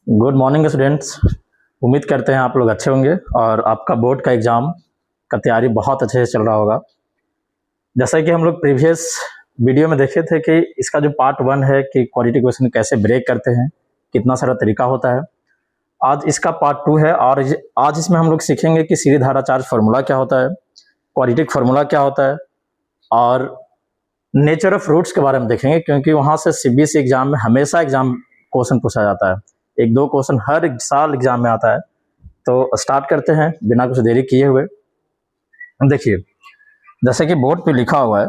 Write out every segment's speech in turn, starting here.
Good morning students. उम्मीद करते हैं आप लोग अच्छे होंगे और आपका बोर्ड का एग्ज़ाम का तैयारी बहुत अच्छे से चल रहा होगा। जैसा कि हम लोग प्रीवियस वीडियो में देखे थे कि इसका जो पार्ट 1 है कि क्वाड्रेटिक इक्वेशन कैसे ब्रेक करते हैं, कितना सारा तरीका होता है। आज इसका पार्ट 2 है और आज इसमें हम लोग सीखेंगे कि सीधी धारा चार्ज फार्मूला क्या होता है, क्वाड्रेटिक फार्मूला क्या होता है और नेचर ऑफ रूट्स के बारे में देखेंगे, क्योंकि वहाँ से सीबीएसई एग्जाम में हमेशा एग्जाम क्वेश्चन पूछा जाता है। एक दो क्वेश्चन हर साल एग्जाम में आता है। तो स्टार्ट करते हैं बिना कुछ देरी किए हुए। देखिए, जैसे कि बोर्ड पे लिखा हुआ है,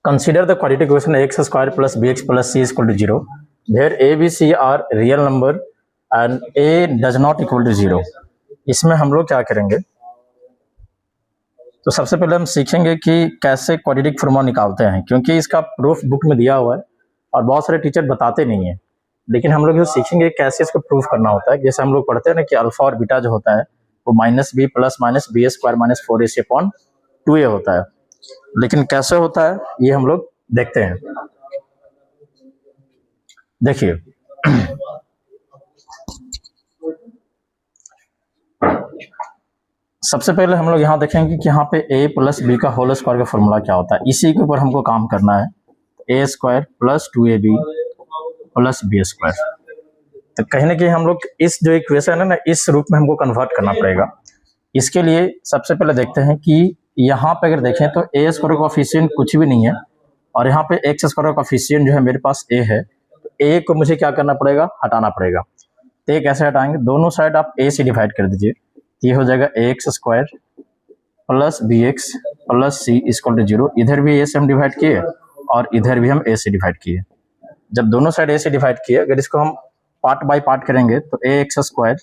consider the quadratic equation x square plus B x plus c equal to 0 where a b c are real number and a does not equal to 0। इसमें हम लोग क्या करेंगे, तो सबसे पहले हम सीखेंगे कि कैसे क्वाड्रेटिक फार्मूला निकालते हैं, क्योंकि इसका प्रूफ बुक में दिया हुआ है और बहुत सारे टीचर बताते नहीं है। लेकिन हम लोग जो सीखेंगे कैसे इसको प्रूफ करना होता है। जैसे हम लोग पढ़ते हैं ना कि अल्फा और बीटा जो होता है वो minus B plus minus b square minus 4ac upon 2a होता है, लेकिन कैसे होता है ये हम लोग देखते हैं। देखिए, सबसे पहले हम लोग यहाँ देखेंगे कि यहाँ पे a प्लस बी का होल स्क्वायर का फॉर्मूला क्या होता है। इसी के ऊपर हमको काम करना है। a square plus 2ab plus b square, तो कहीं ना कहीं हम लोग इस जो इक्वेशन है ना, इस रूप में हमको कन्वर्ट करना पड़ेगा। इसके लिए सबसे पहले देखते हैं कि यहाँ पे अगर देखें तो a स्क्वायर का कोफिशिएंट कुछ भी नहीं है और यहाँ पे x स्क्वायर का कोफिशिएंट जो है मेरे पास a है, तो a को मुझे क्या करना पड़ेगा, हटाना पड़ेगा। तो ये कैसे हटाएंगे, दोनों साइड आप a से डिवाइड कर दीजिए, ये हो जाएगा ax square plus B x plus c equal to 0। इधर भी a से हम डिवाइड किए और इधर भी हम a से डिवाइड किए। जब दोनों साइड a से डिवाइड किए, अगर इसको हम पार्ट बाय पार्ट करेंगे तो ax square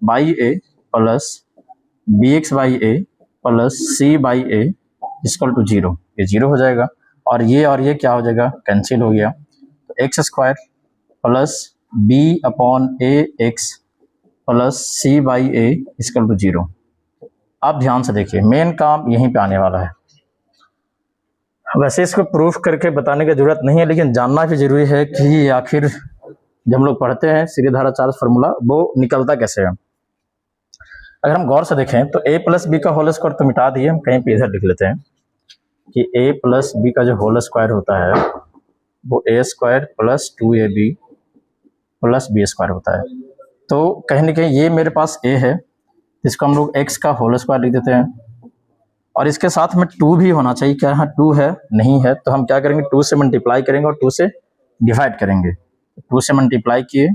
by a plus B x by a plus c by a equal to 0, ये 0 हो जाएगा और ये क्या हो जाएगा, कैंसिल हो गया। तो x square plus b upon a x plus c by a equal to 0। आप ध्यान से देखिए, मेन काम यहीं पे आने वाला है। वैसे इसको प्रूफ करके बताने की जरूरत नहीं है, लेकिन जानना भी जरूरी है कि आखिर जब हम लोग पढ़ते हैं सीधी धारा चार्ज फार्मूला वो निकलता कैसे है। अगर हम गौर से देखें तो a प्लस बी का होल स्क्वायर तो मिटा दिए, हम कहीं पे इधर लिख लेते हैं कि a प्लस बी का जो होल स्क्वायर होता है वो a square plus 2ab plus b square होता है। तो कहीं ना कहीं ये मेरे पास a है, इसको हम लोग x का होल स्क्वायर लिख देते हैं और इसके साथ में 2 भी होना चाहिए। क्या यहाँ 2 है, नहीं है, तो हम क्या करेंगे, 2 से मल्टीप्लाई करेंगे और 2 से डिवाइड करेंगे। 2 से मल्टीप्लाई किए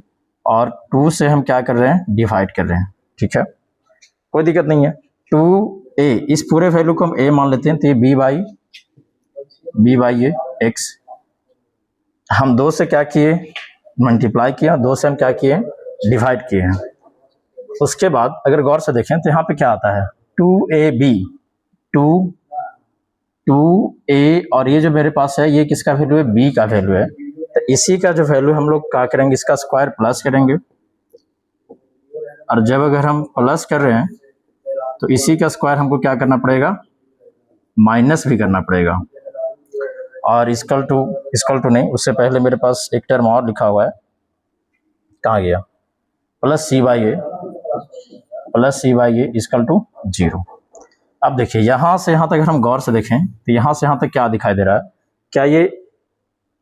और 2 से हम क्या कर रहे हैं, डिवाइड कर रहे हैं। ठीक है, कोई दिक्कत नहीं है। 2a, इस पूरे वैल्यू को हम a मान लेते हैं, तो ये b बाई ए एक्स। हम 2 से क्या किए, मल्टीप्लाई किया, 2 से हम क्या किए, डिवाइड किए हैं। उसके बाद अगर गौर से देखें तो यहाँ पे क्या आता है, 2ab 2a और ये जो मेरे पास है ये किसका वैल्यू है, b का वैल्यू है। तो इसी का जो वैल्यू हम लोग क्या करेंगे, इसका स्क्वायर प्लस करेंगे और जब अगर हम प्लस कर रहे हैं तो इसी का स्क्वायर हमको क्या करना पड़ेगा, माइनस भी करना पड़ेगा। और इक्वल टू नहीं, उससे पहले मेरे पास एक टर्म और लिखा हुआ है, कहाँ गया, plus c by a equal to 0। अब देखिए यहाँ से यहाँ तक अगर हम गौर से देखें तो यहाँ से यहाँ तक क्या दिखाई दे रहा है, क्या ये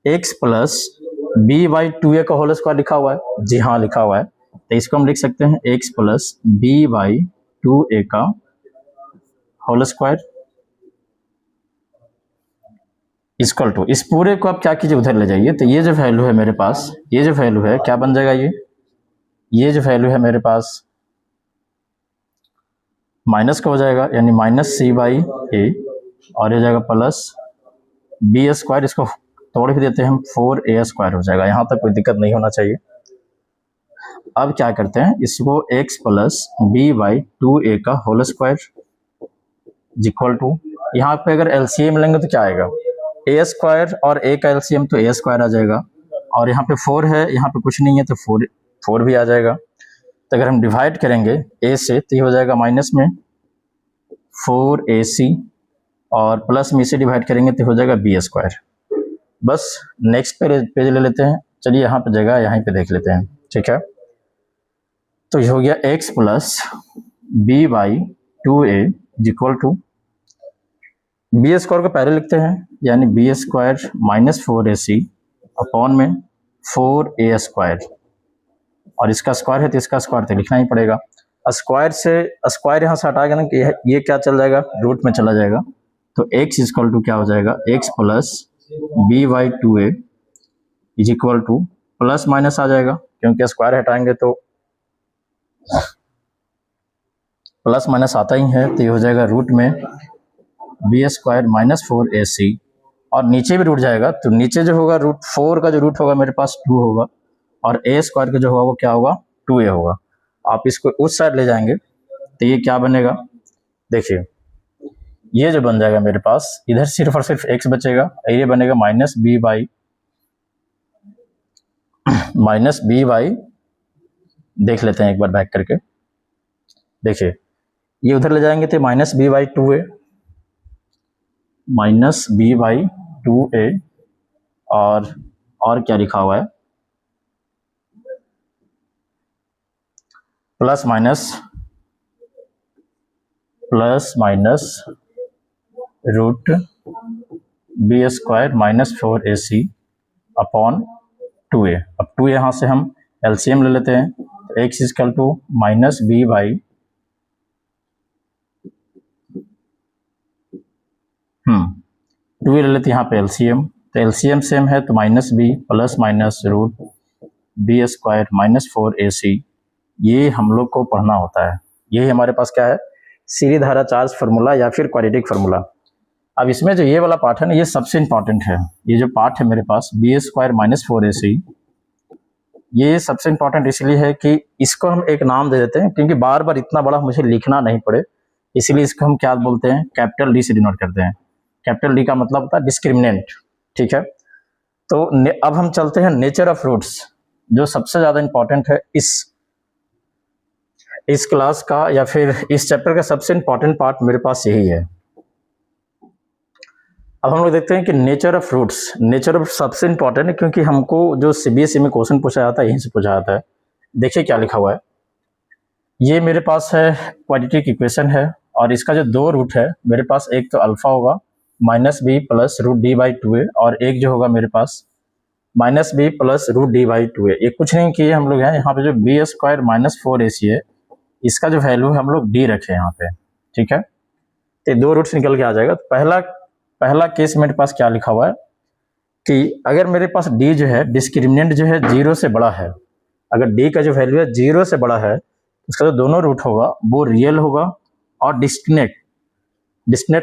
x plus B by 2a का होल स्क्वायर लिखा हुआ है, जी हाँ लिखा हुआ है। तो इसको हम लिख सकते हैं x plus B by 2a का होल स्क्वायर इक्वल टू, इस पूरे को आप क्या कीजिए, उधर ले जाइए। तो ये जो वैल्यू है मेरे पास, ये जो वैल्यू है क्या बन जाएगा, ये जो वैल्यू है मेरे पास माइनस का हो जाएगा, यानी माइनस सी बाई ए और ये जाएगा प्लस बी स्क्वायर, इसको तोड़ भी देते हैं हम, 4a स्क्वायर हो जाएगा। यहाँ तक कोई दिक्कत नहीं होना चाहिए। अब क्या करते हैं, इसको x plus B by 2a का होल स्क्वायर इक्वल टू, यहाँ पे अगर एलसीएम लेंगे तो क्या आएगा, a स्क्वायर और a का एलसीएम तो a स्क्वायर आ जाएगा और यहाँ पे 4 है, यहाँ पे कुछ नहीं है तो 4 भी आ जाएगा। तो अगर हम डिवाइड करेंगे a से तो ये हो जाएगा माइनस में 4ac और प्लस में इसे डिवाइड करेंगे तो हो जाएगा b स्क्वायर। बस नेक्स्ट पेज ले लेते हैं। चलिए यहाँ पे जगह यहीं पे देख लेते हैं, ठीक है। तो ये हो गया x plus B by 2a is equal to b square को पहले लिखते हैं, यानी B square minus 4ac upon में 4a स्क्वायर, और इसका स्क्वायर है तो इसका स्क्वायर तो लिखना ही पड़ेगा। स्क्वायर से स्क्वायर यहाँ से हटाएगा ना कि ये क्या चल जाएगा, रूट में चला जाएगा, तो x इक्वल टू क्या हो जाएगा, x plus B by 2a is equal to plus minus आ जाएगा, क्योंकि स्क्वायर हटाएंगे तो प्लस माइनस आता ही है, तो ये हो जाएगा रूट में बी स्क्वायर माइनस 4ac, और नीचे भी रूट जाएगा, तो नीचे जो होगा रूट 4 का जो रूट होगा मेरे पास 2 होगा, और a स्क्वायर का जो होगा वो क्या होगा 2a होगा। आप इसको उस साइड ले जाएंगे तो ये क्या बनेगा, देखिए ये जो बन जाएगा मेरे पास, इधर सिर्फ और सिर्फ x बचेगा, ये बनेगा माइनस बी बाई देख लेते हैं एक बार बैक करके, देखिए ये उधर ले जाएंगे तो माइनस बी बाई 2a, और क्या लिखा हुआ है, plus minus root b square minus 4ac upon 2a। अब 2a यहाँ से हम एलसीएम ले लेते हैं, तो x equal to minus b by 2a ले लेते हैं यहाँ पे एलसीएम, तो एलसीएम सेम है, तो minus B plus minus root b square minus 4ac, ये हम लोग को पढ़ना होता है। यही हमारे पास क्या है, सीधी धारा चार्ज फार्मूला या फिर क्वाड्रेटिक फार्मूला। अब इसमें जो ये वाला पार्ट है ना, ये सबसे इंपॉर्टेंट है। ये जो पार्ट है मेरे पास बी स्क्वायर माइनस 4ac, ये सबसे इंपॉर्टेंट इसलिए है कि इसको हम एक नाम दे देते हैं, क्योंकि बार बार इतना बड़ा मुझे लिखना नहीं पड़े, इसलिए इसको हम क्या बोलते हैं, कैपिटल डी से डिनोट करते हैं। कैपिटल डी का मतलब होता है डिस्क्रिमिनेंट, ठीक है। तो अब हम चलते हैं नेचर ऑफ रूट्स, जो सबसे ज्यादा इंपॉर्टेंट है इस क्लास का या फिर इस चैप्टर का सबसे इंपॉर्टेंट पार्ट मेरे पास यही है। अब हम लोग देखते हैं कि nature of roots, nature of सबसे इंपॉर्टेंट है, क्योंकि हमको जो सीबीएसई में क्वेश्चन पूछा जाता है यहीं से पूछा जाता है। देखिए क्या लिखा हुआ है, ये मेरे पास है क्वाड्रेटिक इक्वेशन है, और इसका जो 2 रूट है मेरे पास, एक तो अल्फा होगा minus B plus root D by 2a, और एक जो होगा मेरे पास minus B plus root D by 2a। ये कुछ नहीं किए हम लोग हैं, यहाँ पे जो बी स्क्वायर माइनस 4ac है, इसका जो वैल्यू है हम लोग डी रखे यहाँ पे, ठीक है। तो 2 रूट्स निकल के आ जाएगा। तो पहला केस मेरे पास क्या लिखा हुआ है कि अगर मेरे पास डी जो है डिस्क्रिमिनेंट जो है 0 से बड़ा है, अगर डी का जो वैल्यू है 0 से बड़ा है, उसका जो दोनों रूट होगा वो रियल होगा और डिस्क्रिमिनेंट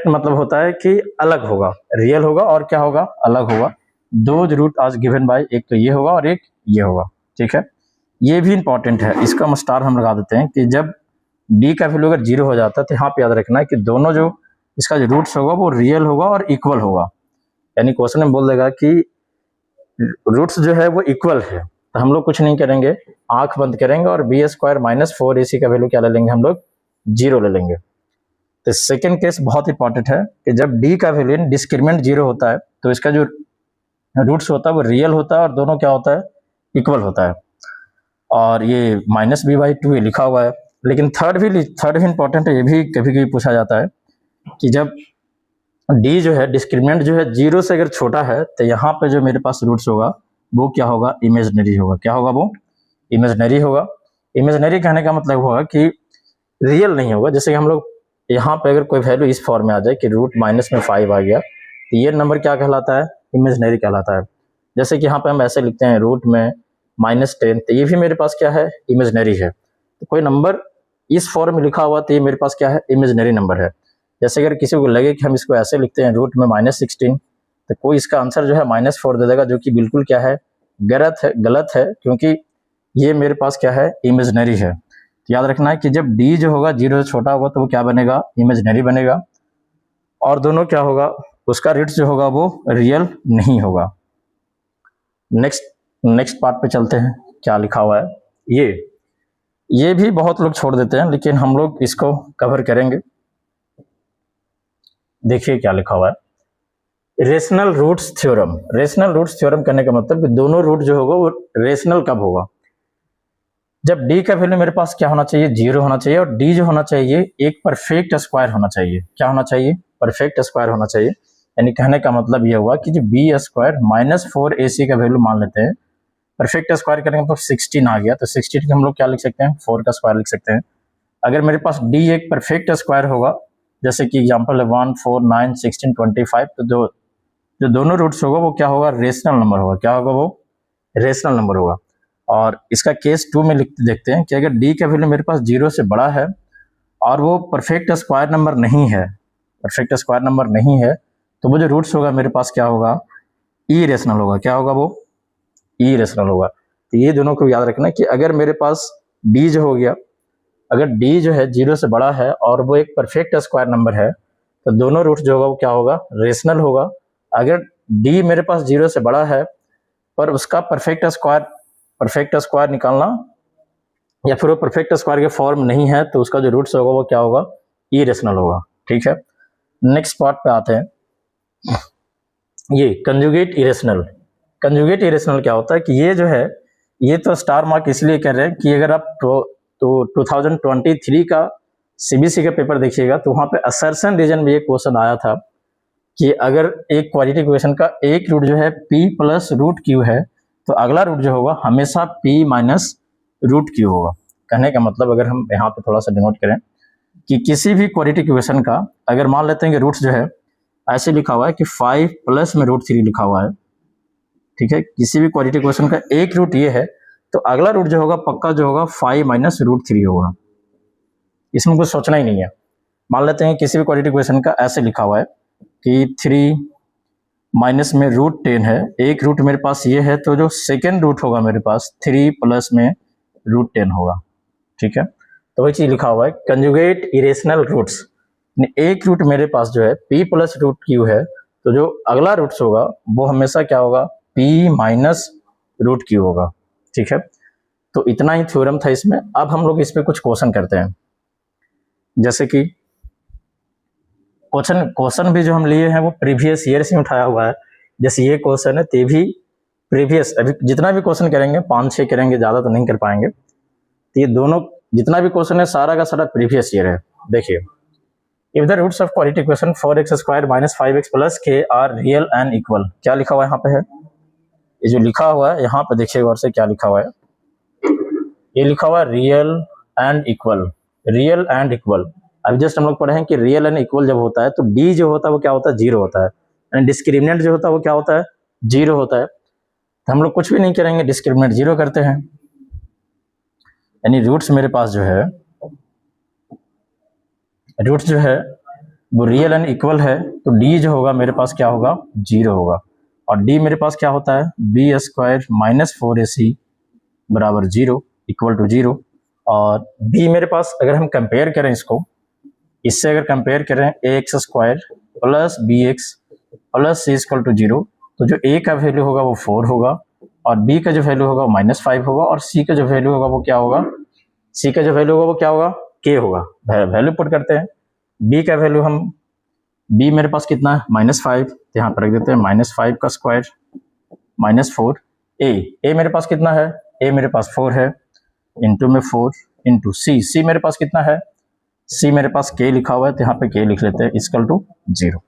मतलब होता है कि अलग होगा, रियल होगा और क्या होगा, अलग होगा। 2 रूट आज गिवन बाय, एक तो ये होगा और एक ये होगा, ठीक है। ये भी इंपॉर्टेंट है, इसका हम स्टार हम लगा देते हैं कि जब डी का वैल्यू अगर 0 हो जाता है, तो यहाँ पे याद रखना है कि दोनों जो इसका जो रूट्स होगा वो रियल होगा और इक्वल होगा। यानी क्वेश्चन में बोल देगा कि रूट्स जो है वो इक्वल है, तो हम लोग कुछ नहीं करेंगे, आंख बंद करेंगे और बी स्क्वायर माइनस 4ac का वैल्यू क्या ले लेंगे, हम लोग 0 ले लेंगे। तो सेकेंड केस बहुत इंपॉर्टेंट है कि जब डी का वैल्यू डिस्क्रिमिनेंट 0 होता है, तो इसका जो रूट्स होता है वो रियल होता है और दोनों क्या होता है, इक्वल होता है। और ये माइनस बी बाई 2 लिखा हुआ है। लेकिन थर्ड भी इंपॉर्टेंट है, ये भी कभी कभी पूछा जाता है कि जब डी जो है डिस्क्रिमिनेंट जो है 0 से अगर छोटा है, तो यहाँ पे जो मेरे पास रूट्स होगा वो क्या होगा, इमेजिनरी होगा। क्या होगा वो, इमेजिनरी होगा। इमेजिनरी कहने का मतलब होगा कि रियल नहीं होगा। जैसे कि हम लोग यहाँ पे अगर कोई वैल्यू इस फॉर्म में आ जाए कि रूट माइनस में 5 आ गया, तो ये नंबर क्या कहलाता है, इमेजिनरी कहलाता है। जैसे कि यहाँ पे हम ऐसे लिखते हैं रूट में -10, तो ये भी मेरे पास क्या है, इमेजिनरी है। तो कोई नंबर इस फॉर्म में लिखा हुआ तो ये मेरे पास क्या है, इमेजिनरी नंबर है। जैसे अगर किसी को लगे कि हम इसको ऐसे लिखते हैं रूट में -16, तो कोई इसका आंसर जो है -4 दे देगा, जो कि बिल्कुल क्या है, गलत है, क्योंकि ये मेरे पास क्या है, इमेजिनरी है। तो याद रखना है कि जब डी जो होगा 0 से छोटा होगा तो वो क्या बनेगा, इमेजिनरी बनेगा, और दोनों क्या होगा, उसका रूट्स जो होगा वो रियल नहीं होगा। नेक्स्ट पार्ट पे चलते हैं, क्या लिखा हुआ है। ये भी बहुत लोग छोड़ देते हैं, लेकिन हम लोग इसको कवर करेंगे। देखिए क्या लिखा हुआ है, rational roots theorem. Rational roots theorem करने का मतलब कि दोनों रूट जो होगा वो रेशनल कब होगा, जब डी का वैल्यू मेरे पास क्या होना चाहिए, 0 होना चाहिए, और डी जो होना चाहिए एक परफेक्ट स्क्वायर होना चाहिए। क्या होना चाहिए, परफेक्ट स्क्वायर होना चाहिए। यानी कहने का मतलब यह हुआ कि जो बी स्क्वायर माइनस 4ac का वैल्यू मान लेते हैं, परफेक्ट स्क्वायर करेंगे तो 16 आ गया, तो 16 को हम लोग क्या लिख सकते हैं, 4 का स्क्वायर लिख सकते हैं। अगर मेरे पास डी एक परफेक्ट स्क्वायर होगा, जैसे कि एग्जाम्पल है 1, 4, 9, 16, 25, तो जो दोनों रूट्स होगा वो क्या होगा, रेशनल नंबर होगा। क्या होगा, वो रेशनल नंबर होगा। और इसका केस 2 में देखते हैं कि अगर डी का वैल्यू मेरे पास 0 से बड़ा है और वो परफेक्ट स्क्वायर नंबर नहीं है, परफेक्ट स्क्वायर नंबर नहीं है, तो वो जो रूट्स होगा मेरे पास क्या होगा, ई रेशनल होगा। क्या होगा, वो ई रेशनल होगा। तो ये दोनों को याद रखना कि अगर मेरे पास डी जो हो गया, अगर डी जो है 0 से बड़ा है और वो एक परफेक्ट स्क्वायर नंबर है, तो दोनों रूट्स जो होगा वो क्या होगा, रेशनल होगा। अगर डी मेरे पास 0 से बड़ा है पर उसका परफेक्ट स्क्वायर निकालना या फिर वो परफेक्ट स्क्वायर के फॉर्म नहीं है, तो उसका जो रूट्स होगा वो क्या होगा, इरेशनल होगा। ठीक है, नेक्स्ट पार्ट पे आते हैं, ये कंजुगेट इरेशनल। कंजुगेट इरेशनल क्या होता है कि ये जो है, ये तो स्टार मार्क इसलिए कर रहे हैं कि अगर आप तो 2023 का सीबीएसई का पेपर देखिएगा तो वहां पे असर्शन रीजन में एक क्वेश्चन आया था कि अगर एक क्वाड्रेटिक इक्वेशन का एक रूट जो है p प्लस रूट क्यू है, तो अगला रूट जो होगा हमेशा p माइनस रूट क्यू होगा। कहने का मतलब अगर हम यहाँ पे थोड़ा सा डिनोट करें कि किसी भी क्वाड्रेटिक इक्वेशन का अगर मान लेते हैं कि रूट्स जो है ऐसे लिखा हुआ है कि 5 प्लस में √3 लिखा हुआ है, ठीक है, किसी भी क्वाड्रेटिक इक्वेशन का एक रूट ये है, तो अगला रूट जो होगा पक्का जो होगा 5 माइनस √3 होगा। इसमें कुछ सोचना ही नहीं है। मान लेते हैं किसी भी क्वाड्रेटिक इक्वेशन का ऐसे लिखा हुआ है कि 3 माइनस में √10 है, एक रूट मेरे पास ये है, तो जो सेकेंड रूट होगा मेरे पास 3 प्लस में √10 होगा। ठीक है, तो वही चीज लिखा हुआ है कंजुगेट इरेशनल रूट्स। एक रूट मेरे पास जो है p प्लस रूट क्यू है, तो जो अगला रूट्स होगा वो हमेशा क्या होगा, p माइनस रूट क्यू होगा। ठीक है, तो इतना ही थ्योरम था इसमें। अब हम लोग इस पे कुछ क्वेश्चन करते हैं, जैसे कि क्वेश्चन भी जो हम लिए हैं वो प्रीवियस ईयर से उठाया हुआ है। जैसे ये क्वेश्चन है, ते भी प्रीवियस, अभी जितना भी क्वेश्चन करेंगे 5-6 करेंगे, ज्यादा तो नहीं कर पाएंगे। तो ये दोनों जितना भी क्वेश्चन है सारा का सारा प्रीवियस ईयर है। देखिए, if the roots of quadratic equation 4x² minus 5x plus k are real and equal, क्या लिखा हुआ है यहाँ पे है, ये जो लिखा हुआ है यहाँ पे देखिए गौर से, क्या लिखा हुआ है, ये लिखा हुआ है real and equal. Real and equal, अभी जस्ट हम लोग पढ़े हैं कि रियल एंड इक्वल जब होता है तो डी जो होता है वो क्या होता है, 0 होता है, एंड डिस्क्रिमिनेंट जो होता है वो क्या होता है, 0 होता है। तो हम लोग कुछ भी नहीं करेंगे, डिस्क्रिमिनेंट 0 करते हैं, यानी रूट्स मेरे पास जो है, रूट्स जो है वो रियल एंड इक्वल है, तो डी जो होगा मेरे पास क्या होगा, 0 होगा। और डी मेरे पास क्या होता है, b² माइनस 4ac बराबर 0 इक्वल टू 0। और b मेरे पास अगर हम कंपेयर करें इसको, इससे अगर कंपेयर करें ax² plus bx plus c equal to 0, तो जो a का वैल्यू होगा वो 4 होगा, और b का जो वैल्यू होगा वो -5 होगा, और c का जो वैल्यू होगा वो क्या होगा, c का जो वैल्यू होगा वो क्या होगा, k होगा। वैल्यू पुट करते हैं, b का वैल्यू हम, b मेरे पास कितना है, -5, तो यहाँ पर रख देते हैं -5 का स्क्वायर -4, a मेरे पास कितना है, a मेरे पास 4 है, इंटू में 4 इंटू c मेरे पास कितना है, c मेरे पास k लिखा हुआ है, तो यहाँ पे k लिख लेते हैं इक्वल टू 0।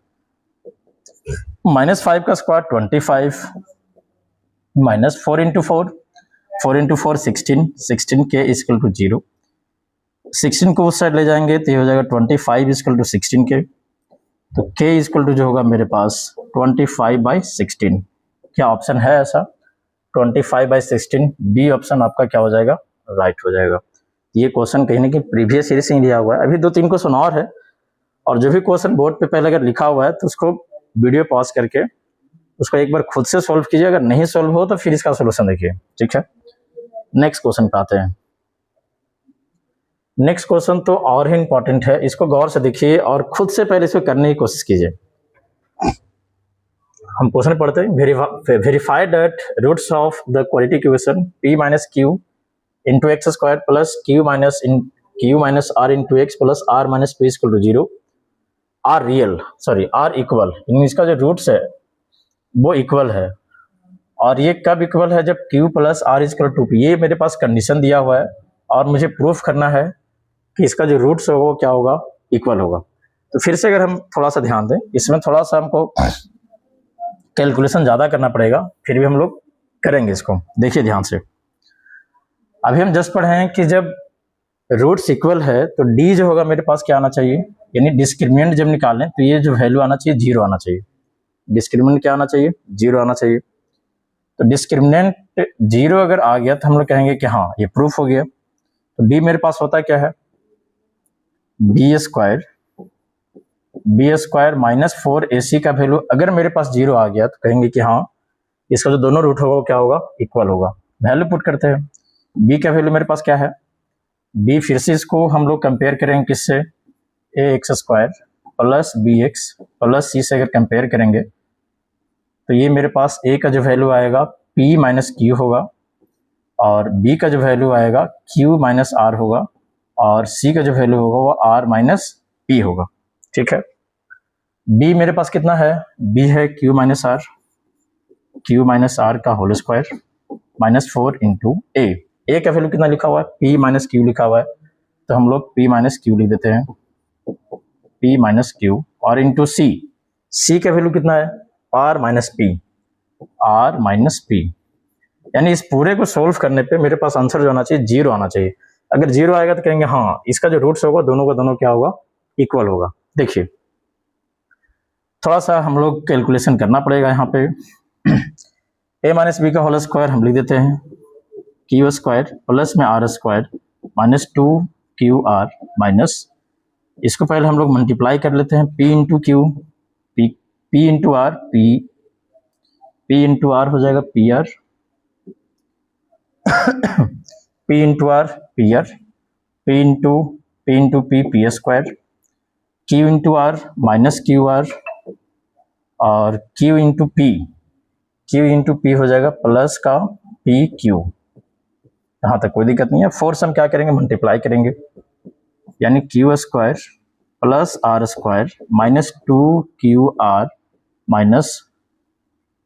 -5 का square 25 minus 4 into 4 16 k equal to 0। 16 को उस साइड ले जाएंगे तो ये हो जाएगा 25 इक्वल टू 16 k, तो k इक्वल टू जो होगा मेरे पास 25/16। क्या ऑप्शन है ऐसा, 25/16, बी ऑप्शन आपका क्या हो जाएगा, राइट हो जाएगा। ये क्वेश्चन कहीं ना कहीं प्रीवियस ईयर से ही लिया हुआ है। अभी 2-3 क्वेश्चन और है, और जो भी क्वेश्चन बोर्ड पे पहले अगर लिखा हुआ है तो उसको वीडियो पॉज करके उसको एक बार खुद से सॉल्व कीजिए, अगर नहीं सॉल्व हो तो फिर इसका सोल्यूशन देखिए। ठीक है, नेक्स्ट क्वेश्चन पे आते हैं। नेक्स्ट क्वेश्चन तो और ही इंपॉर्टेंट है, इसको गौर से देखिए और खुद से पहले इसको करने की कोशिश कीजिए। हम क्वेश्चन पढ़ते हैं, verify that roots of the quadratic equation p minus q into x² plus q minus r into x plus r minus p equal to 0 are real, sorry are equal, इसका जो रूट्स है वो equal है। और ये कब equal है? जब Q plus R is equal to P। ये मेरे पास कंडीशन दिया हुआ है और मुझे प्रूफ करना है कि इसका जो रूट्स होगा वो क्या होगा? इक्वल होगा। तो फिर से अगर हम थोड़ा सा ध्यान दें, इसमें थोड़ा सा हमको कैलकुलेशन ज़्यादा करना पड़ेगा, फिर भी हम लोग करेंगे इसको। देखिए ध्यान से, अभी हम जस्ट पढ़े हैं कि जब रूट्स इक्वल है तो डी जो होगा मेरे पास क्या आना चाहिए, यानी डिस्क्रिमिनेंट जब निकालें तो ये जो वैल्यू आना चाहिए 0 आना चाहिए। डिस्क्रिमिनेंट क्या आना चाहिए? 0 आना चाहिए। तो डिस्क्रिमिनेंट 0 अगर आ गया तो हम लोग कहेंगे कि हाँ ये प्रूफ हो गया। तो डी मेरे पास होता क्या है? बी स्क्वायर माइनस 4ac का वैल्यू अगर मेरे पास 0 आ गया तो कहेंगे कि हाँ इसका जो दोनों रूट होगा वो क्या होगा? इक्वल होगा। वैल्यू पुट करते हैं। बी का वैल्यू मेरे पास क्या है? बी फिर से इसको हम लोग कंपेयर करेंगे किससे? ax² plus bx plus c से अगर कंपेयर करेंगे तो ये मेरे पास a का जो वैल्यू आएगा p माइनस क्यू होगा, और b का जो वैल्यू आएगा q माइनस r होगा, और c का जो वैल्यू होगा वो r माइनस p होगा। ठीक है। b मेरे पास कितना है? b है q माइनस r का whole square minus 4 into a का वैल्यू कितना लिखा हुआ है? p माइनस क्यू लिखा हुआ है, तो हम लोग p माइनस क्यू लिख देते हैं, p माइनस क्यू, और इंटू c का वैल्यू कितना है? r minus p। यानी इस पूरे को सोल्व करने पे मेरे पास आंसर जो आना चाहिए 0 आना चाहिए। अगर 0 आएगा तो कहेंगे हाँ इसका जो रूट्स होगा दोनों का दोनों क्या होगा? इक्वल होगा। देखिए थोड़ा सा हम लोग कैलकुलेशन करना पड़ेगा यहाँ पे। a माइनस बी का होल स्क्वायर हम लिख देते हैं क्यू स्क्वायर प्लस में r square minus 2QR minus, इसको पहले हम लोग मल्टीप्लाई कर लेते हैं, p into q p into r p into r हो जाएगा PR, p into r PR, p into p square, q into r minus QR, और q इंटू p हो जाएगा प्लस का PQ। यहाँ तक कोई दिक्कत नहीं है। 4 से हम क्या करेंगे? मल्टीप्लाई करेंगे, यानी q square plus r square minus 2QR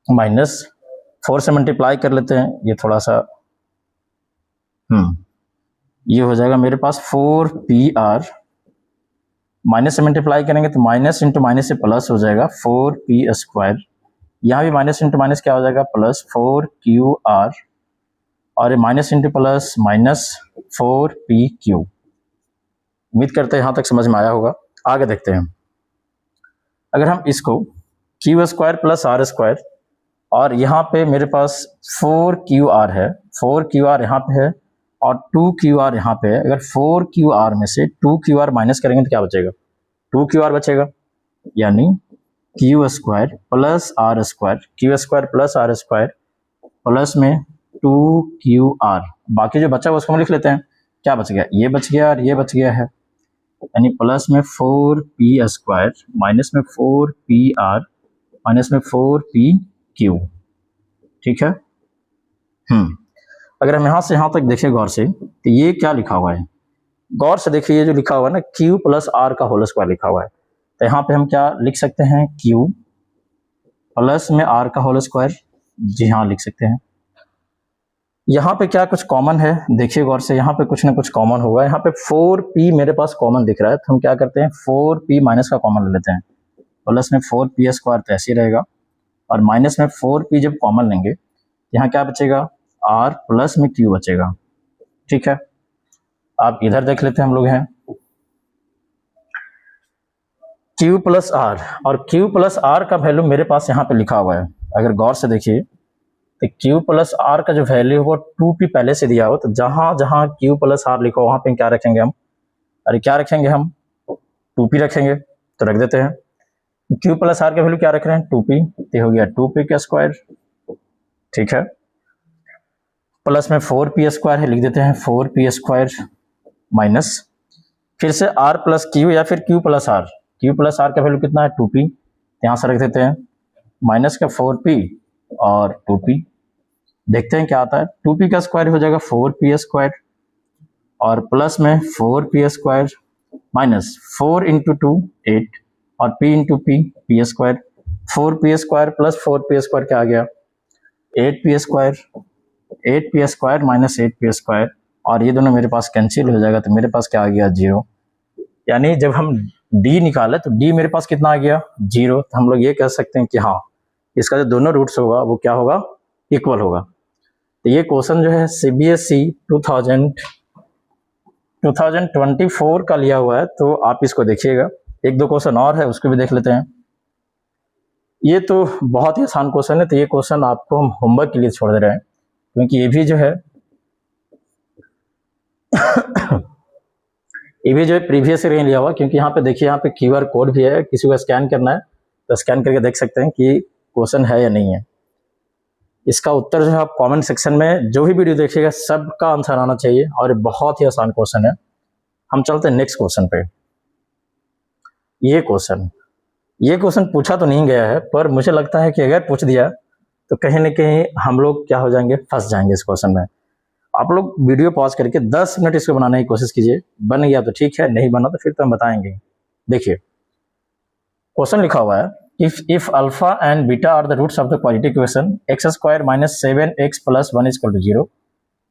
minus 4 से मल्टीप्लाई कर लेते हैं, ये थोड़ा सा ये हो जाएगा मेरे पास 4PR, माइनस से मल्टीप्लाई करेंगे तो माइनस इंटू माइनस से प्लस हो जाएगा 4p स्क्वायर, यहाँ भी माइनस इंटू माइनस क्या हो जाएगा? प्लस 4QR, और minus into plus minus 4PQ। उम्मीद करते हैं यहाँ तक समझ में आया होगा। आगे देखते हैं, अगर हम इसको q square plus r square, और यहाँ पे मेरे पास 4QR है, 4QR यहाँ पे है और 2QR यहाँ पे है, अगर 4QR में से 2QR माइनस करेंगे तो क्या बचेगा? 2QR बचेगा, यानी q square plus r square plus में 2QR, बाकी जो बचा उसको हम लिख लेते हैं। क्या बच गया? ये बच गया और ये बच गया है, यानी प्लस में 4p स्क्वायर माइनस में 4PR माइनस में 4PQ। ठीक है। अगर हम यहाँ से यहाँ तक देखें गौर से तो ये क्या लिखा हुआ है? गौर से देखिए, ये जो लिखा हुआ है ना q प्लस r का होल स्क्वायर लिखा हुआ है, तो यहाँ पे हम क्या लिख सकते हैं? q प्लस में r का होल स्क्वायर, जी हाँ लिख सकते हैं। यहाँ पे क्या कुछ कॉमन है? देखिए गौर से, यहाँ पे कुछ ना कुछ कॉमन होगा। यहाँ पे 4p मेरे पास कॉमन दिख रहा है, तो हम क्या करते हैं? 4p माइनस का कॉमन ले लेते हैं, प्लस में 4p स्क्वायर तो ऐसे ही रहेगा, और माइनस में 4p जब कॉमन लेंगे यहाँ क्या बचेगा? r प्लस में q बचेगा। ठीक है। आप इधर देख लेते हैं, हम लोग हैं q प्लस r, और q प्लस r का वैल्यू मेरे पास यहाँ पे लिखा हुआ है। अगर गौर से देखिए तो q प्लस r का जो वैल्यू वो 2p पहले से दिया हो, तो जहां जहां q प्लस r लिखा हो वहां पे क्या रखेंगे हम? अरे क्या रखेंगे हम? 2p रखेंगे, तो रख देते हैं। q प्लस r का वैल्यू क्या रख रहे हैं? 2p, तो हो गया 2p का स्क्वायर। ठीक है। प्लस में 4p स्क्वायर है, लिख देते हैं 4p स्क्वायर, माइनस फिर से r प्लस q या फिर q प्लस r का वैल्यू कितना है? 2p, यहाँ से रख देते हैं, माइनस का 4p और 2p, देखते हैं क्या आता है। 2p का स्क्वायर हो जाएगा 4p स्क्वायर, और प्लस में 4p स्क्वायर माइनस 4 इंटू 2 8, और p into p square, 4p² plus 4p² क्या आ गया 8p², 8p² माइनस 8p², और ये दोनों मेरे पास कैंसिल हो जाएगा, तो मेरे पास क्या आ गया 0। यानी जब हम d निकाले तो d मेरे पास कितना आ गया 0। तो हम लोग ये कह सकते हैं कि हाँ इसका जो दोनों रूट्स होगा वो क्या होगा इक्वल होगा। तो ये क्वेश्चन जो है CBSE 2024 का लिया हुआ है, तो आप इसको देखिएगा। एक दो क्वेश्चन और है उसको भी देख लेते हैं। ये तो बहुत ही आसान क्वेश्चन है, तो ये क्वेश्चन आपको हम होमवर्क के लिए छोड़ दे रहे हैं, क्योंकि ये भी जो है ये भी जो है प्रीवियस ईयर लिया हुआ, क्योंकि यहाँ पे देखिए यहाँ पे QR कोड भी है, किसी को स्कैन करना है तो स्कैन करके देख सकते हैं कि क्वेश्चन है या नहीं है। इसका उत्तर जो है आप कमेंट सेक्शन में जो भी वीडियो देखिएगा सबका आंसर आना चाहिए, और बहुत ही आसान क्वेश्चन है। हम चलते हैं नेक्स्ट क्वेश्चन पे। ये क्वेश्चन पूछा तो नहीं गया है, पर मुझे लगता है कि अगर पूछ दिया तो कहीं ना कहीं हम लोग क्या हो जाएंगे, फंस जाएंगे इस क्वेश्चन में। आप लोग वीडियो पॉज करके 10 मिनट इसको बनाने की कोशिश कीजिए। बन गया तो ठीक है, नहीं बना तो फिर तो हम बताएंगे। देखिए क्वेश्चन लिखा हुआ है, if alpha and beta are the roots of the quadratic equation x² minus 7x plus 1 is equal to 0,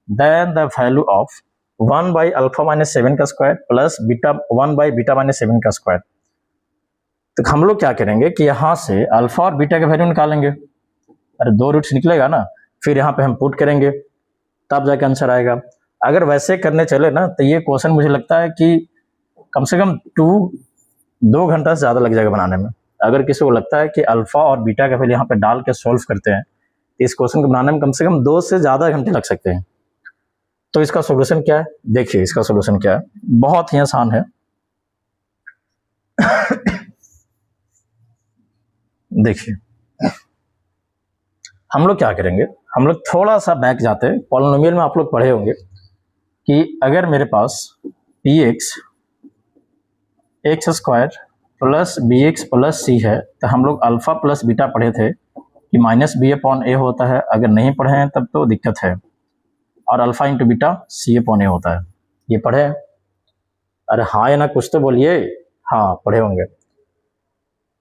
then the value of 1 by alpha minus 7 का square plus beta 1 by beta minus 7 का square. तो हम लोग क्या करेंगे कि यहाँ से अल्फा और बीटा का वैल्यू निकालेंगे। अरे दो रूट्स निकलेगा ना, फिर यहाँ पे हम पुट करेंगे, तब जाके आंसर आएगा। अगर वैसे करने चले ना तो ये क्वेश्चन मुझे लगता है कि कम से कम 2 घंटा से ज़्यादा लग जाएगा बनाने में। अगर किसी को लगता है कि अल्फा और बीटा का वैल्यू यहाँ पे डाल के सॉल्व करते हैं तो इस क्वेश्चन को बनाने में कम से कम 2 से ज़्यादा घंटे लग सकते हैं। तो इसका सोल्यूशन क्या है, देखिए इसका सोल्यूशन क्या है, बहुत ही आसान है। देखिए हम लोग क्या करेंगे, हम लोग थोड़ा सा बैक जाते हैं। पॉलिनोमियल में आप लोग पढ़े होंगे कि अगर मेरे पास px x² plus bx plus c है, तो हम लोग अल्फा प्लस बीटा पढ़े थे कि -b/a होता है। अगर नहीं पढ़े हैं तब तो दिक्कत है। और अल्फा इंटू बीटा c/a होता है, ये पढ़े हैं? अरे हाँ या ना कुछ तो बोलिए। हाँ पढ़े होंगे।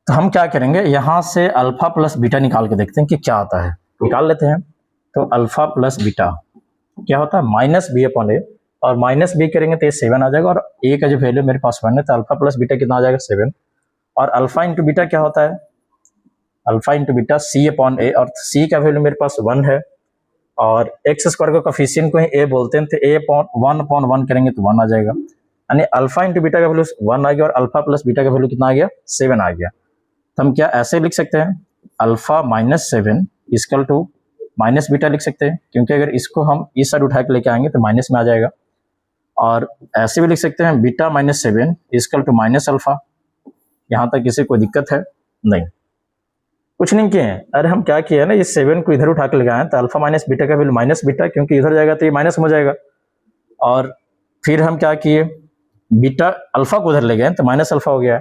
तो हम क्या करेंगे, यहाँ से अल्फा प्लस बीटा निकाल के देखते हैं कि क्या आता है। निकाल लेते हैं। तो अल्फा प्लस बीटा क्या होता है -b/a, और माइनस बी करेंगे तो ये 7 आ जाएगा, और a का जो वैल्यू मेरे पास 1 है, तो अल्फा प्लस बीटा कितना आ जाएगा 7। और अल्फा इंटू बीटा क्या होता है, अल्फा इंटू बीटा c/a, और c का वैल्यू मेरे पास 1 है, और x² का कोफिशिएंट को ही a बोलते हैं, तो a/1 करेंगे तो 1 आ जाएगा। यानी अल्फा इंटू बीटा का वैल्यू 1 आ गया, और अल्फा प्लस बीटा का वैल्यू कितना आ गया 7 आ गया। तो हम क्या ऐसे लिख सकते हैं, alpha -7 equal to minus beta लिख सकते हैं, क्योंकि अगर इसको हम इस साइड उठा के लेके आएंगे तो माइनस में आ जाएगा। और ऐसे भी लिख सकते हैं beta -7 equal to minus alpha. यहाँ तक किसी को दिक्कत है? नहीं, कुछ नहीं किए हैं। अरे हम क्या किए हैं ना, ये 7 को इधर उठा के लगाए तो अल्फा माइनस बीटा का वैल्यू माइनस बीटा, क्योंकि इधर जाएगा तो ये माइनस हो जाएगा। और फिर हम क्या किए, बीटा अल्फा को उधर ले गए तो माइनस अल्फा हो गया।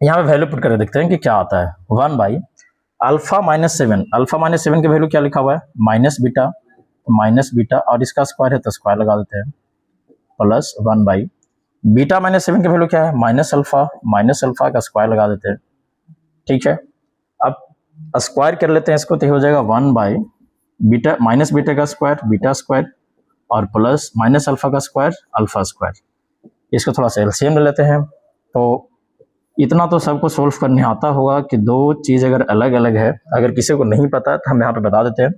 यहाँ पे वैल्यू पुट कर देखते हैं कि क्या आता है। 1 बाई अल्फा -7, अल्फा -7 के वैल्यू क्या लिखा हुआ है माइनस बीटा, और इसका स्क्वायर है तो स्क्वायर लगा देते हैं, प्लस 1 बाई बीटा -7 का वैल्यू क्या है माइनस अल्फा का स्क्वायर लगा देते हैं। ठीक है, अब स्क्वायर कर लेते हैं इसको, तो हो जाएगा 1 बाई बीटा माइनस बीटा का स्क्वायर बीटा स्क्वायर, और प्लस माइनस अल्फा का स्क्वायर अल्फा स्क्वायर। इसको थोड़ा सा एलसीएम ले लेते हैं। तो इतना तो सबको सोल्व करने आता होगा कि दो चीज़ अगर अलग अलग है, अगर किसी को नहीं पता तो हम यहाँ पे बता देते हैं।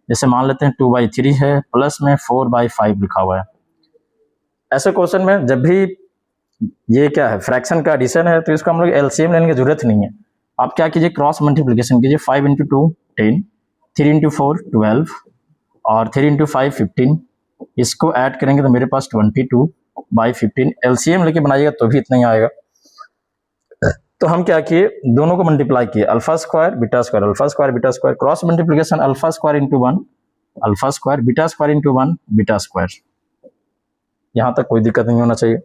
जैसे मान लेते हैं 2/3 है, प्लस में 4/5 लिखा हुआ है। ऐसे क्वेश्चन में जब भी ये क्या है फ्रैक्शन का एडिशन है, तो इसको हम लोग एलसीएम लेने की जरूरत नहीं है। आप क्या कीजिए, क्रॉस मल्टीप्लिकेशन कीजिए। 5 × 2 10, 3 × 4 12, और 3 × 5 15। इसको ऐड करेंगे तो मेरे पास 22/15। एलसीएम लेके बनाइएगा तो भी इतना ही आएगा। तो हम क्या किए, दोनों को मल्टीप्लाई किए, alpha square beta square, alpha square beta square, cross multiplication alpha square into 1 alpha square, beta square into 1 beta square. यहाँ तक कोई दिक्कत नहीं होना चाहिए।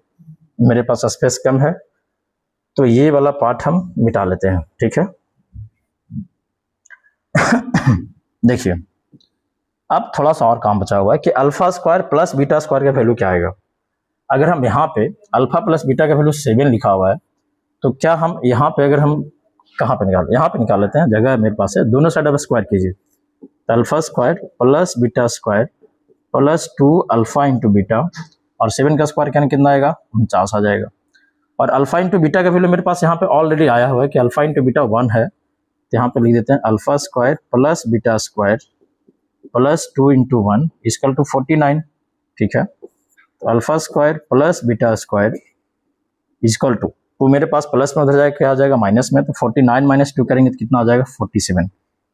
मेरे पास स्पेस कम है तो ये वाला पार्ट हम मिटा लेते हैं। ठीक है देखिए अब थोड़ा सा और काम बचा हुआ है कि alpha square plus beta square का वैल्यू क्या आएगा। अगर हम यहाँ पे अल्फा प्लस बीटा का वैल्यू 7 लिखा हुआ है, तो क्या हम यहाँ पे अगर हम कहाँ पे निकाल, यहाँ पे निकाल लेते हैं, जगह मेरे पास है। दोनों साइड अब स्क्वायर कीजिए, तो alpha square plus beta square plus 2 alpha into beta, और 7 का स्क्वायर करने कितना आएगा, 49 आ जाएगा। और अल्फा इंटू बीटा का वैल्यू मेरे पास यहाँ पे ऑलरेडी आया हुआ है कि अल्फा इंटू बीटा 1 है, तो यहाँ पे लिख देते हैं alpha square plus beta square plus 2 into 1 equal to 49। ठीक है, तो alpha square plus beta square equal to, तो मेरे पास प्लस में उधर जाएगा, क्या आ जाएगा माइनस में, तो 49 माइनस 2 करेंगे तो कितना आ जाएगा 47,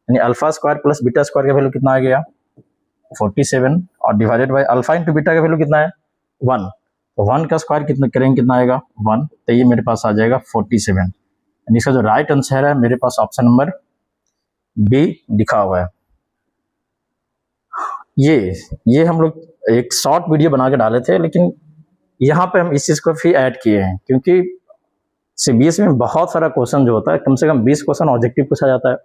यानी alpha square plus beta square का वैल्यू कितना आ गया 47, और divided by alpha into beta का वैल्यू कितना है 1, तो 1 का स्क्वायर कितना करेंगे कितना आएगा 1, तो ये मेरे पास आ जाएगा 47, यानी इसका जो राइट आंसर है मेरे पास ऑप्शन नंबर बी लिखा हुआ है। ये हम लोग एक शॉर्ट वीडियो बना के डाले थे, लेकिन यहाँ पे हम इस चीज़ को फिर ऐड किए हैं, क्योंकि सीबीएसई में बहुत सारा क्वेश्चन जो होता है, कम से कम 20 क्वेश्चन ऑब्जेक्टिव पूछा जाता है,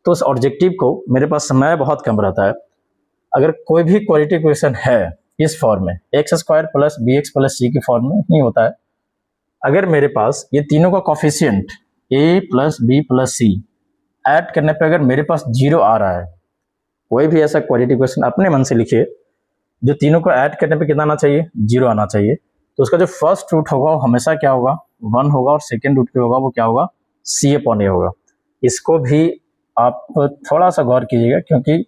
तो उस ऑब्जेक्टिव को मेरे पास समय बहुत कम रहता है। अगर कोई भी क्वालिटी क्वेश्चन है इस फॉर्म में, x square plus B x plus C की फॉर्म में नहीं होता है, अगर मेरे पास ये तीनों का कॉफिशिएंट ए प्लस बी प्लस सी ऐड करने पे अगर मेरे पास 0 आ रहा है, कोई भी ऐसा क्वालिटी क्वेश्चन अपने मन से लिखिए जो तीनों को ऐड करने पे कितना आना चाहिए 0 आना चाहिए, तो उसका जो फर्स्ट रूट होगा वो हमेशा क्या होगा 1 होगा, और सेकेंड रूट पे होगा वो क्या होगा C/A होगा। इसको भी आप थोड़ा सा गौर कीजिएगा, क्योंकि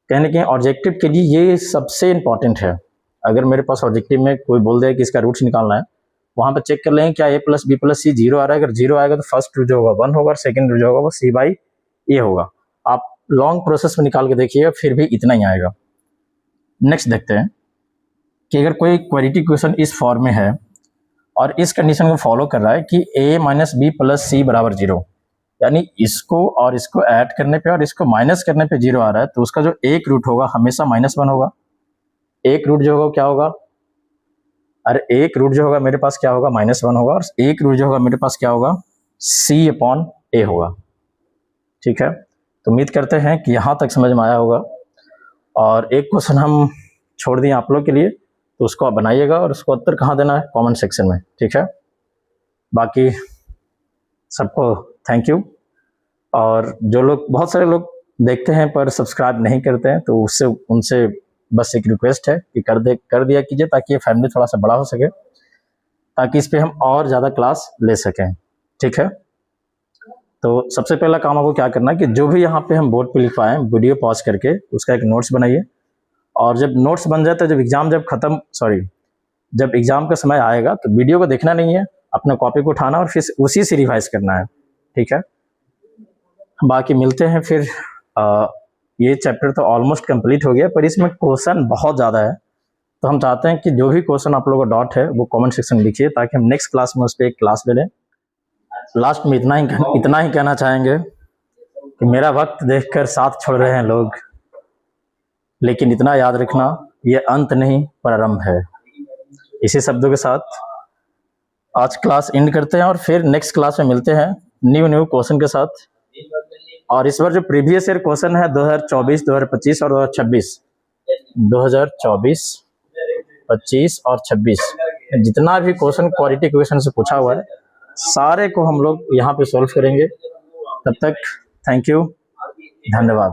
कहीं ना कहीं ऑब्जेक्टिव के लिए ये सबसे इंपॉर्टेंट है। अगर मेरे पास ऑब्जेक्टिव में कोई बोल दे कि इसका रूट्स निकालना है, वहाँ पे चेक कर लेंगे क्या a प्लस बी प्लस सी 0 आ रहा है, अगर 0 आएगा तो फर्स्ट रूट जो होगा 1 होगा, और सेकेंड रूट जो होगा वो C/A होगा। आप लॉन्ग प्रोसेस में निकाल के देखिएगा, फिर भी इतना ही आएगा। नेक्स्ट देखते हैं कि अगर कोई क्वालिटी क्वेश्चन इस फॉर्म में है और इस कंडीशन को फॉलो कर रहा है कि a माइनस बी प्लस सी बराबर 0, यानी इसको और इसको ऐड करने पे और इसको माइनस करने पे 0 आ रहा है, तो उसका जो एक रूट होगा हमेशा -1 होगा। एक रूट जो होगा क्या होगा, अरे एक रूट जो होगा मेरे पास क्या होगा -1 होगा, और एक रूट जो होगा मेरे पास क्या होगा C/A होगा। ठीक है, तो उम्मीद करते हैं कि यहाँ तक समझ में आया होगा। और एक क्वेश्चन हम छोड़ दिए आप लोग के लिए, तो उसको आप बनाइएगा और उसको उत्तर कहाँ देना है कमेंट सेक्शन में। ठीक है, बाकी सबको थैंक यू। और जो लोग, बहुत सारे लोग देखते हैं पर सब्सक्राइब नहीं करते हैं, तो उससे उनसे बस एक रिक्वेस्ट है कि कर दिया कीजिए, ताकि ये फैमिली थोड़ा सा बड़ा हो सके, ताकि इस पे हम और ज़्यादा क्लास ले सकें। ठीक है, तो सबसे पहला काम आपको क्या करना है कि जो भी यहाँ पे हम बोर्ड पे लिखवाएं, वीडियो पॉज करके उसका एक नोट्स बनाइए, और जब नोट्स बन जाए तो जब एग्ज़ाम का समय आएगा तो वीडियो को देखना नहीं है, अपना कॉपी को उठाना और फिर उसी से रिवाइज करना है। ठीक है, बाकी मिलते हैं फिर। ये चैप्टर तो ऑलमोस्ट कंप्लीट हो गया, पर इसमें क्वेश्चन बहुत ज़्यादा है, तो हम चाहते हैं कि जो भी क्वेश्चन आप लोगों का डाउट है वो कमेंट सेक्शन में लिखिए, ताकि हम नेक्स्ट क्लास में उस पर एक क्लास ले लें। लास्ट में इतना ही कहना चाहेंगे कि मेरा वक्त देखकर साथ छोड़ रहे हैं लोग, लेकिन इतना याद रखना ये अंत नहीं प्रारंभ है। इसी शब्दों के साथ आज क्लास एंड करते हैं, और फिर नेक्स्ट क्लास में मिलते हैं न्यू क्वेश्चन के साथ। और इस बार जो प्रीवियस ईयर क्वेश्चन है 2024, 2025 और 2024 और 26, जितना भी क्वेश्चन क्वालिटी क्वेश्चन से पूछा हुआ है सारे को हम लोग यहाँ पे सॉल्व करेंगे। तब तक थैंक यू, धन्यवाद।